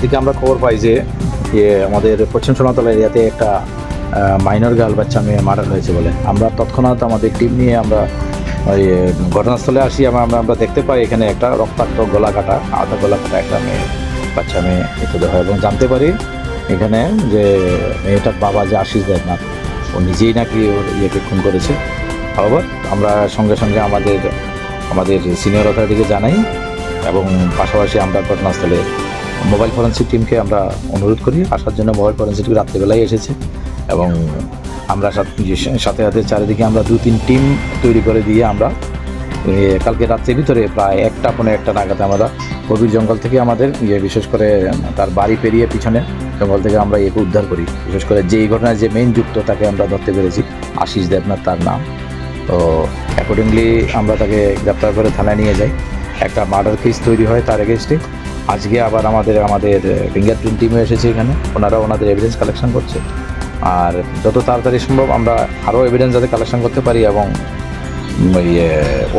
দিকে আমরা খবর পাই যে আমাদের পশ্চিম সোনাতলা এরিয়াতে একটা মাইনর গার্ল বাচ্চা মেয়ে মার্ডার হয়েছে বলে আমরা তৎক্ষণাৎ আমাদের টিম নিয়ে আমরা ওই ঘটনাস্থলে আসি। আমরা দেখতে পাই এখানে একটা রক্তাক্ত গলা কাটা একটা বাচ্চা মেয়ে মৃতদেহ এবং জানতে পারি এখানে যে মেয়েটার বাবা যে আশিস দেবনাথ ও নিজেই নাকি ওর ইয়েকে খুন করেছে। আবার আমরা সঙ্গে সঙ্গে আমাদের সিনিয়র অথরিটিকে জানাই এবং পাশাপাশি আমরা ঘটনাস্থলে মোবাইল ফরেন্সিক টিমকে আমরা অনুরোধ করি আসার জন্য। মোবাইল ফরেন্সিক রাত্রিবেলায় এসেছে এবং আমরা সাথে চারিদিকে আমরা 2-3 টিম তৈরি করে দিয়ে আমরা কালকে রাত্রের ভিতরে প্রায় 1টা নাগাদ আমরা গভীর জঙ্গল থেকে আমাদের বিশেষ করে তার বাড়ি পেরিয়ে পিছনে জঙ্গল থেকে আমরা একে উদ্ধার করি। বিশেষ করে যেই ঘটনায় যে মেইন যুক্ত তাকে আমরা ধরতে পেরেছি, আশিস দেবনাথ তার নাম। তো অ্যাকর্ডিংলি আমরা তাকে গ্রেপ্তার করে থানায় নিয়ে যাই। একটা মার্ডার কেস তৈরি হয় তার এগেনস্টে। আজকে আবার আমাদের ফিঙ্গারপ্রিন্ট টিমও এসেছে এখানে, ওনারা ওনাদের এভিডেন্স কালেকশন করছে। আর যত তাড়াতাড়ি সম্ভব আমরা আরও এভিডেন্স যাতে কালেকশন করতে পারি এবং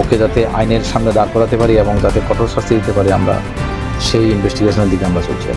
ওকে যাতে আইনের সামনে দাঁড় করাতে পারি এবং যাতে কঠোর শাস্তি দিতে পারি, আমরা সেই ইনভেস্টিগেশনের দিকে আমরা চলছি।